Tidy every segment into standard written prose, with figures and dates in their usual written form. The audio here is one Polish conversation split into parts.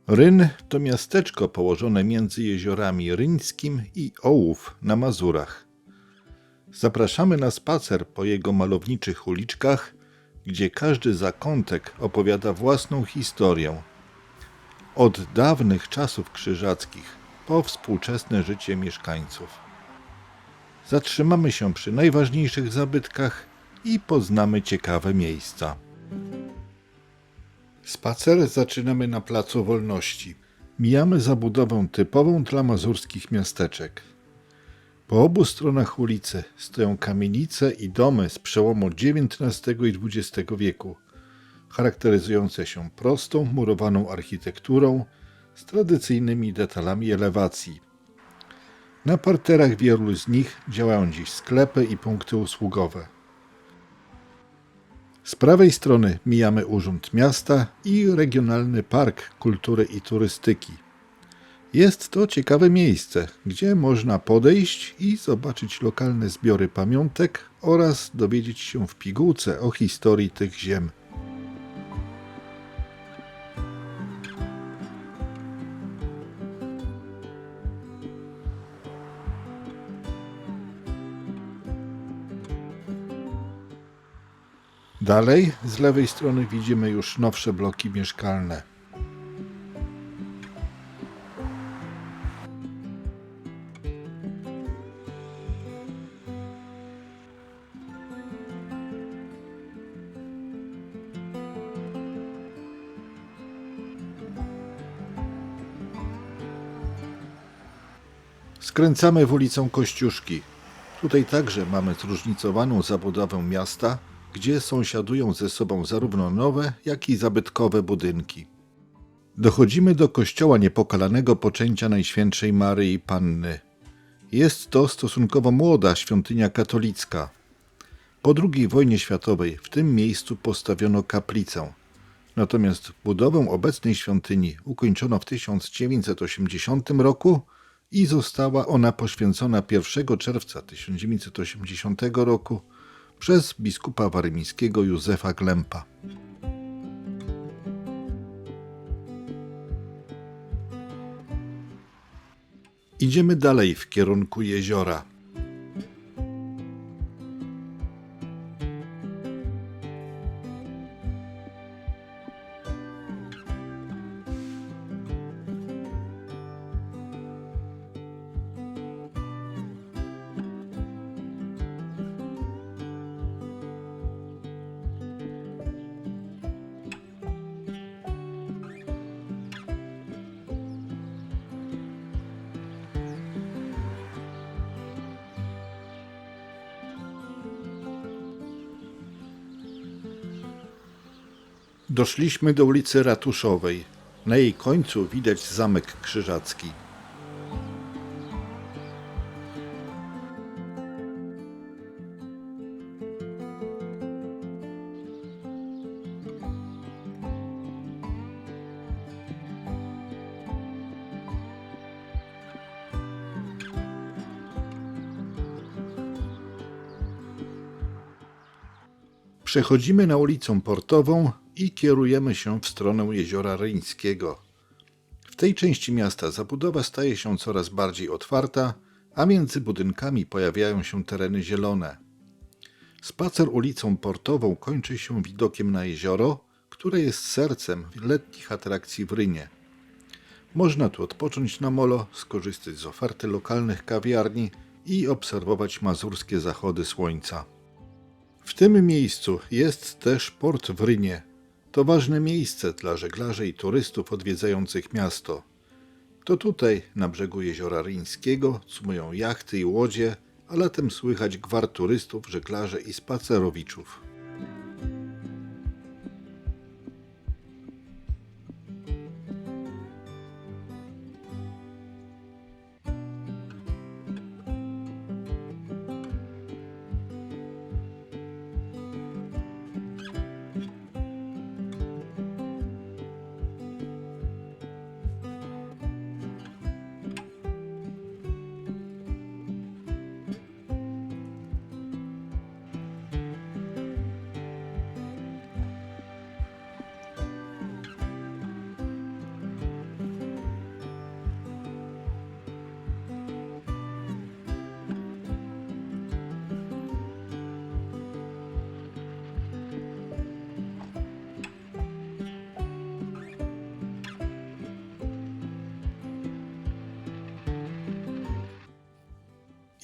Ryn to miasteczko położone między jeziorami Ryńskim i Ołów na Mazurach. Zapraszamy na spacer po jego malowniczych uliczkach, gdzie każdy zakątek opowiada własną historię. Od dawnych czasów krzyżackich po współczesne życie mieszkańców. Zatrzymamy się przy najważniejszych zabytkach i poznamy ciekawe miejsca. Spacer zaczynamy na Placu Wolności. Mijamy zabudowę typową dla mazurskich miasteczek. Po obu stronach ulicy stoją kamienice i domy z przełomu XIX i XX wieku, charakteryzujące się prostą, murowaną architekturą z tradycyjnymi detalami elewacji. Na parterach wielu z nich działają dziś sklepy i punkty usługowe. Z prawej strony mijamy Urząd Miasta i Regionalny Park Kultury i Turystyki. Jest to ciekawe miejsce, gdzie można podejść i zobaczyć lokalne zbiory pamiątek oraz dowiedzieć się w pigułce o historii tych ziem. Dalej, z lewej strony widzimy już nowsze bloki mieszkalne. Skręcamy w ulicę Kościuszki. Tutaj także mamy zróżnicowaną zabudowę miasta, gdzie sąsiadują ze sobą zarówno nowe, jak i zabytkowe budynki. Dochodzimy do kościoła Niepokalanego Poczęcia Najświętszej Maryi Panny. Jest to stosunkowo młoda świątynia katolicka. Po II wojnie światowej w tym miejscu postawiono kaplicę. Natomiast budowę obecnej świątyni ukończono w 1980 roku i została ona poświęcona 1 czerwca 1980 roku przez biskupa warymińskiego Józefa Glempa. Idziemy dalej w kierunku jeziora. Doszliśmy do ulicy Ratuszowej. Na jej końcu widać Zamek Krzyżacki. Przechodzimy na ulicę Portową i kierujemy się w stronę Jeziora Ryńskiego. W tej części miasta zabudowa staje się coraz bardziej otwarta, a między budynkami pojawiają się tereny zielone. Spacer ulicą Portową kończy się widokiem na jezioro, które jest sercem letnich atrakcji w Rynie. Można tu odpocząć na molo, skorzystać z oferty lokalnych kawiarni i obserwować mazurskie zachody słońca. W tym miejscu jest też port w Rynie. To ważne miejsce dla żeglarzy i turystów odwiedzających miasto. To tutaj, na brzegu Jeziora Ryńskiego, cumują jachty i łodzie, a latem słychać gwar turystów, żeglarzy i spacerowiczów.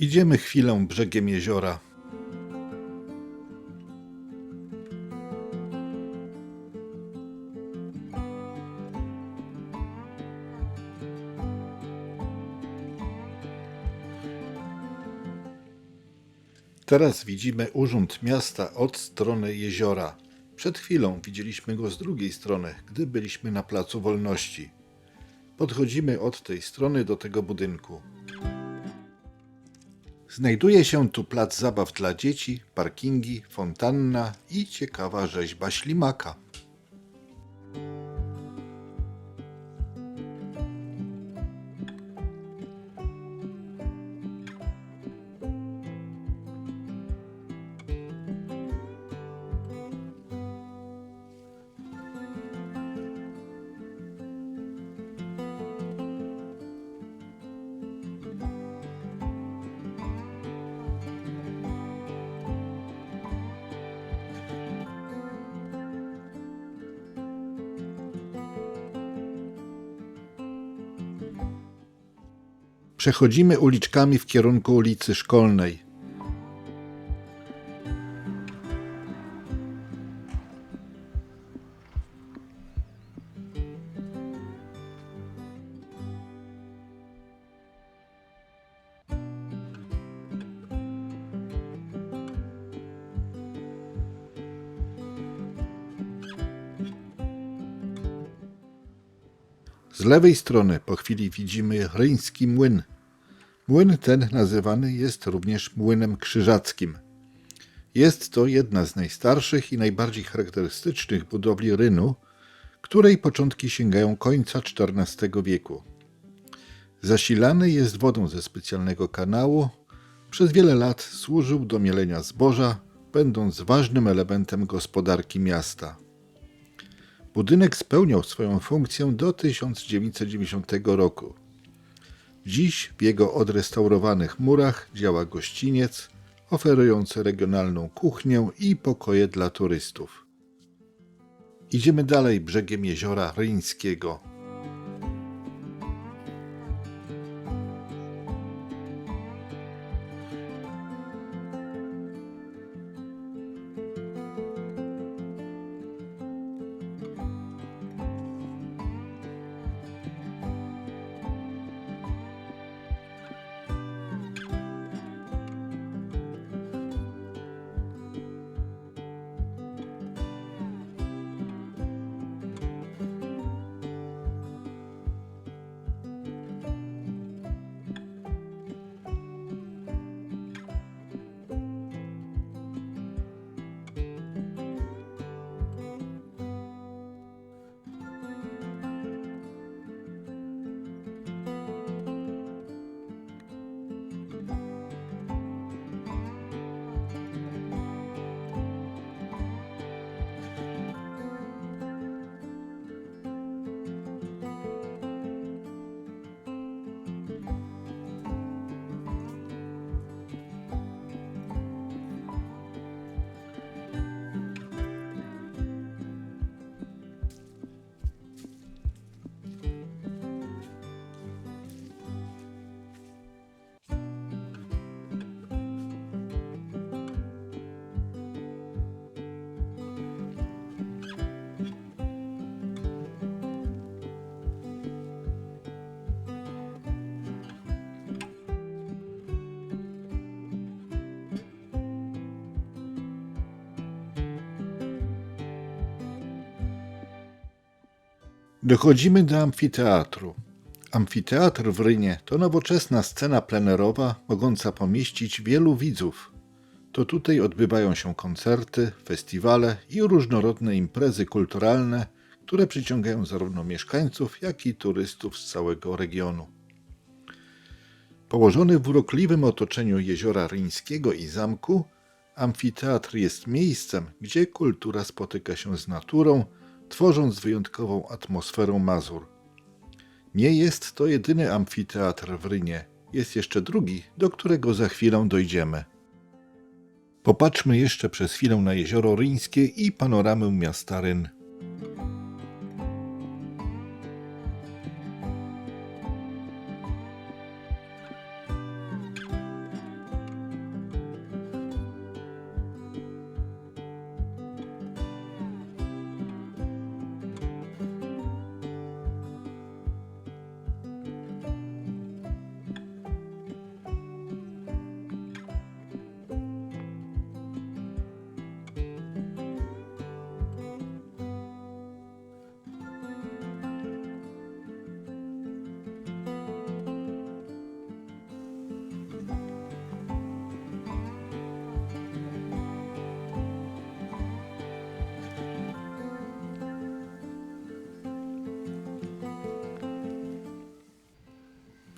Idziemy chwilę brzegiem jeziora. Teraz widzimy urząd miasta od strony jeziora. Przed chwilą widzieliśmy go z drugiej strony, gdy byliśmy na Placu Wolności. Podchodzimy od tej strony do tego budynku. Znajduje się tu plac zabaw dla dzieci, parkingi, fontanna i ciekawa rzeźba ślimaka. Przechodzimy uliczkami w kierunku ulicy Szkolnej. Z lewej strony po chwili widzimy Ryński Młyn. Młyn ten nazywany jest również młynem krzyżackim. Jest to jedna z najstarszych i najbardziej charakterystycznych budowli Rynu, której początki sięgają końca XIV wieku. Zasilany jest wodą ze specjalnego kanału, przez wiele lat służył do mielenia zboża, będąc ważnym elementem gospodarki miasta. Budynek spełniał swoją funkcję do 1990 roku. Dziś w jego odrestaurowanych murach działa gościniec, oferujący regionalną kuchnię i pokoje dla turystów. Idziemy dalej brzegiem jeziora Ryńskiego. Dochodzimy do amfiteatru. Amfiteatr w Rynie to nowoczesna scena plenerowa mogąca pomieścić wielu widzów. To tutaj odbywają się koncerty, festiwale i różnorodne imprezy kulturalne, które przyciągają zarówno mieszkańców, jak i turystów z całego regionu. Położony w urokliwym otoczeniu jeziora Ryńskiego i zamku, amfiteatr jest miejscem, gdzie kultura spotyka się z naturą, tworząc wyjątkową atmosferę Mazur. Nie jest to jedyny amfiteatr w Rynie, jest jeszcze drugi, do którego za chwilę dojdziemy. Popatrzmy jeszcze przez chwilę na jezioro Ryńskie i panoramę miasta Ryn.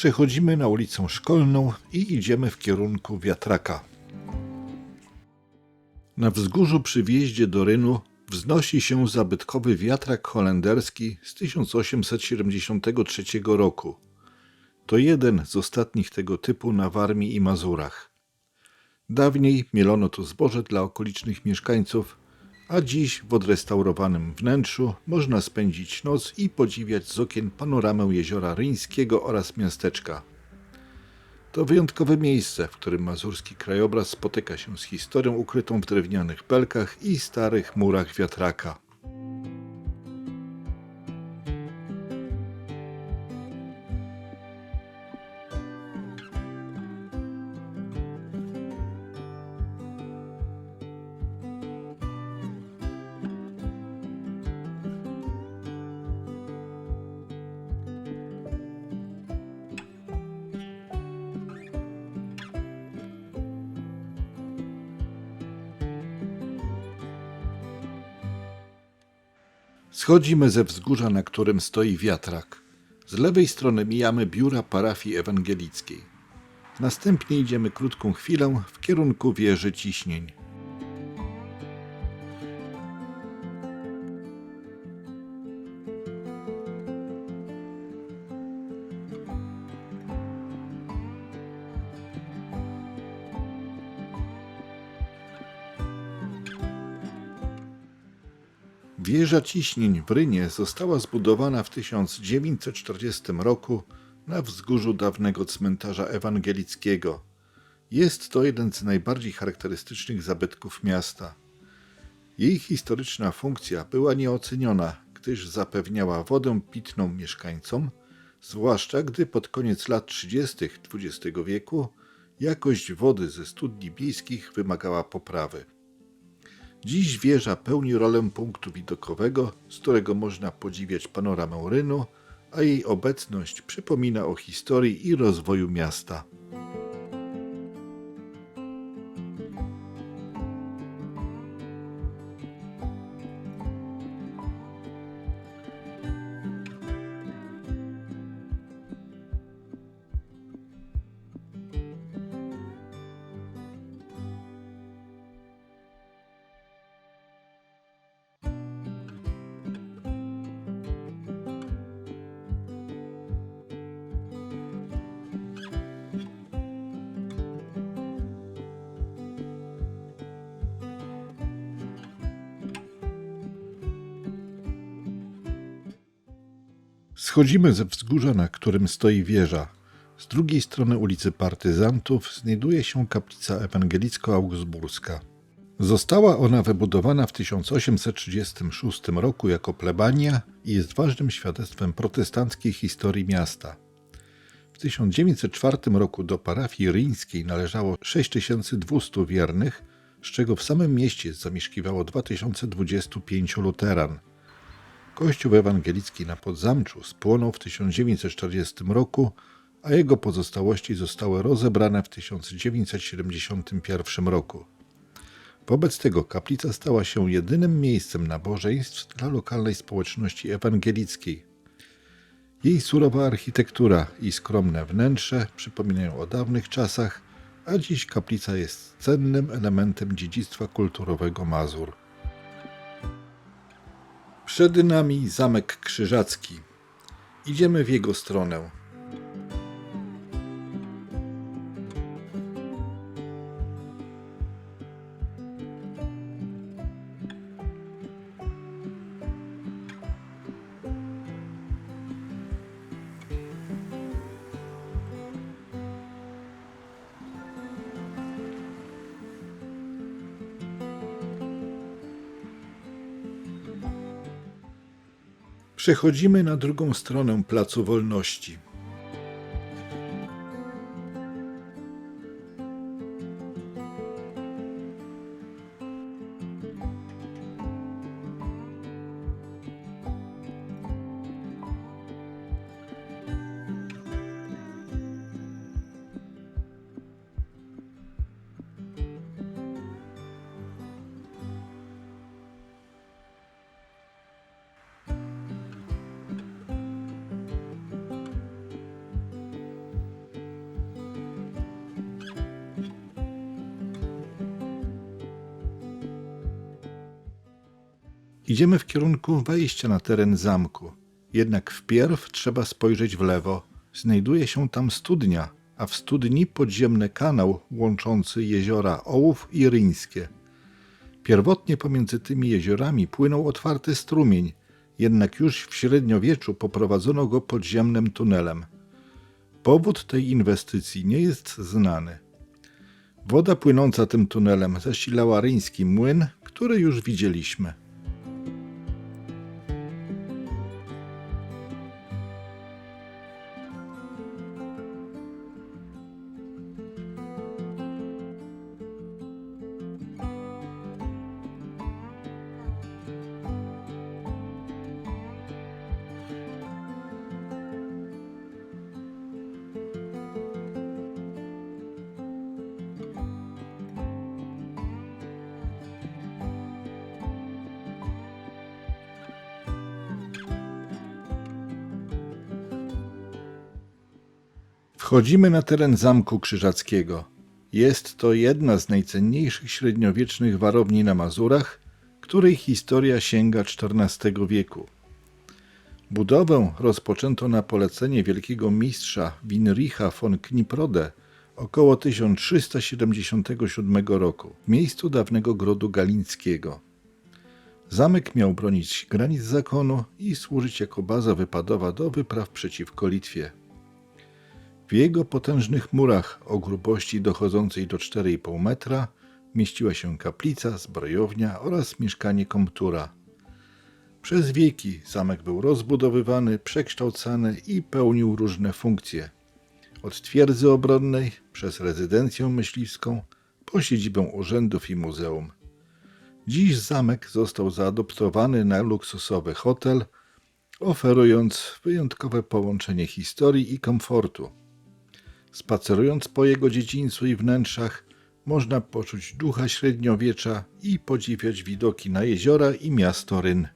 Przechodzimy na ulicę Szkolną i idziemy w kierunku wiatraka. Na wzgórzu przy wjeździe do Rynu wznosi się zabytkowy wiatrak holenderski z 1873 roku. To jeden z ostatnich tego typu na Warmii i Mazurach. Dawniej mielono tu zboże dla okolicznych mieszkańców, a dziś w odrestaurowanym wnętrzu można spędzić noc i podziwiać z okien panoramę jeziora Ryńskiego oraz miasteczka. To wyjątkowe miejsce, w którym mazurski krajobraz spotyka się z historią ukrytą w drewnianych belkach i starych murach wiatraka. Schodzimy ze wzgórza, na którym stoi wiatrak. Z lewej strony mijamy biura parafii ewangelickiej. Następnie idziemy krótką chwilę w kierunku wieży Ciśnień. Wieża Ciśnień w Rynie została zbudowana w 1940 roku na wzgórzu dawnego cmentarza ewangelickiego. Jest to jeden z najbardziej charakterystycznych zabytków miasta. Jej historyczna funkcja była nieoceniona, gdyż zapewniała wodę pitną mieszkańcom, zwłaszcza gdy pod koniec lat 30. XX wieku jakość wody ze studni miejskich wymagała poprawy. Dziś wieża pełni rolę punktu widokowego, z którego można podziwiać panoramę Rynu, a jej obecność przypomina o historii i rozwoju miasta. Schodzimy ze wzgórza, na którym stoi wieża. Z drugiej strony ulicy Partyzantów znajduje się kaplica ewangelicko-augsburska. Została ona wybudowana w 1836 roku jako plebania i jest ważnym świadectwem protestanckiej historii miasta. W 1904 roku do parafii ryńskiej należało 6200 wiernych, z czego w samym mieście zamieszkiwało 2025 luteran. Kościół ewangelicki na Podzamczu spłonął w 1940 roku, a jego pozostałości zostały rozebrane w 1971 roku. Wobec tego kaplica stała się jedynym miejscem nabożeństw dla lokalnej społeczności ewangelickiej. Jej surowa architektura i skromne wnętrze przypominają o dawnych czasach, a dziś kaplica jest cennym elementem dziedzictwa kulturowego Mazur. Przed nami Zamek Krzyżacki. Idziemy w jego stronę. Przechodzimy na drugą stronę Placu Wolności. Idziemy w kierunku wejścia na teren zamku. Jednak wpierw trzeba spojrzeć w lewo. Znajduje się tam studnia, a w studni podziemny kanał łączący jeziora Ołów i Ryńskie. Pierwotnie pomiędzy tymi jeziorami płynął otwarty strumień, jednak już w średniowieczu poprowadzono go podziemnym tunelem. Powód tej inwestycji nie jest znany. Woda płynąca tym tunelem zasilała ryński młyn, który już widzieliśmy. Wchodzimy na teren Zamku Krzyżackiego. Jest to jedna z najcenniejszych średniowiecznych warowni na Mazurach, której historia sięga XIV wieku. Budowę rozpoczęto na polecenie wielkiego mistrza Winricha von Kniprode około 1377 roku w miejscu dawnego grodu galinckiego. Zamek miał bronić granic zakonu i służyć jako baza wypadowa do wypraw przeciwko Litwie. W jego potężnych murach o grubości dochodzącej do 4,5 metra mieściła się kaplica, zbrojownia oraz mieszkanie komtura. Przez wieki zamek był rozbudowywany, przekształcany i pełnił różne funkcje. Od twierdzy obronnej, przez rezydencję myśliwską, po siedzibę urzędów i muzeum. Dziś zamek został zaadoptowany na luksusowy hotel, oferując wyjątkowe połączenie historii i komfortu. Spacerując po jego dziedzińcu i wnętrzach, można poczuć ducha średniowiecza i podziwiać widoki na jeziora i miasto Ryn.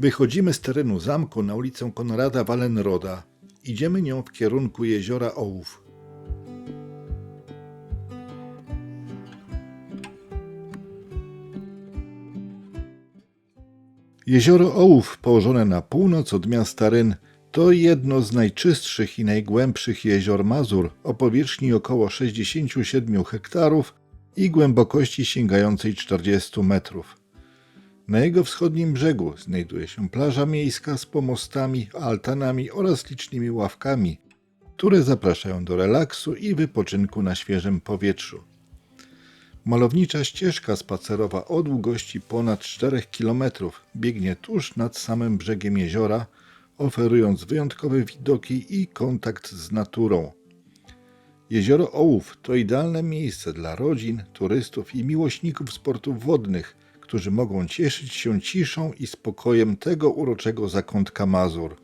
Wychodzimy z terenu zamku na ulicę Konrada Wallenroda. Idziemy nią w kierunku jeziora Ołów. Jezioro Ołów, położone na północ od miasta Ryn, to jedno z najczystszych i najgłębszych jezior Mazur o powierzchni około 67 hektarów i głębokości sięgającej 40 metrów. Na jego wschodnim brzegu znajduje się plaża miejska z pomostami, altanami oraz licznymi ławkami, które zapraszają do relaksu i wypoczynku na świeżym powietrzu. Malownicza ścieżka spacerowa o długości ponad 4 km biegnie tuż nad samym brzegiem jeziora, oferując wyjątkowe widoki i kontakt z naturą. Jezioro Ołów to idealne miejsce dla rodzin, turystów i miłośników sportów wodnych, którzy mogą cieszyć się ciszą i spokojem tego uroczego zakątka Mazur.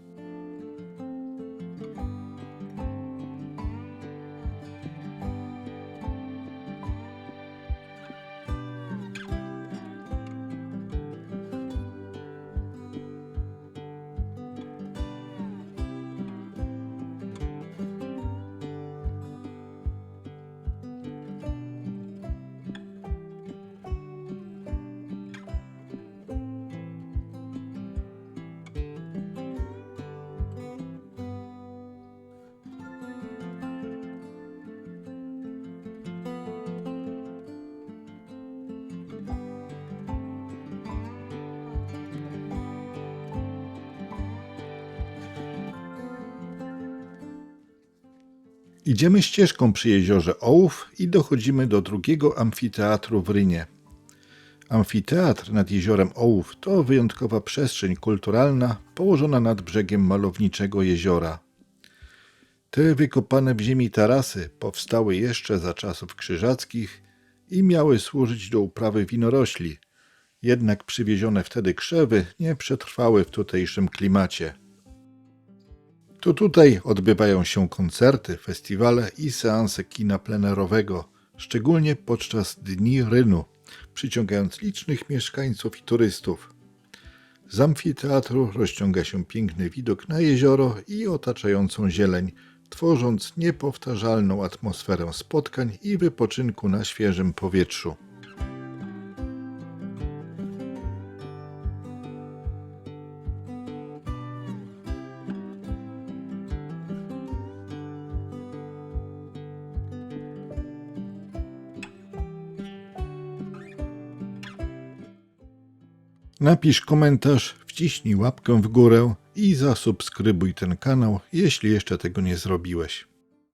Idziemy ścieżką przy jeziorze Ołów i dochodzimy do drugiego amfiteatru w Rynie. Amfiteatr nad jeziorem Ołów to wyjątkowa przestrzeń kulturalna położona nad brzegiem malowniczego jeziora. Te wykopane w ziemi tarasy powstały jeszcze za czasów krzyżackich i miały służyć do uprawy winorośli, jednak przywiezione wtedy krzewy nie przetrwały w tutejszym klimacie. To tutaj odbywają się koncerty, festiwale i seanse kina plenerowego, szczególnie podczas Dni Rynu, przyciągając licznych mieszkańców i turystów. Z amfiteatru rozciąga się piękny widok na jezioro i otaczającą zieleń, tworząc niepowtarzalną atmosferę spotkań i wypoczynku na świeżym powietrzu. Napisz komentarz, wciśnij łapkę w górę i zasubskrybuj ten kanał, jeśli jeszcze tego nie zrobiłeś.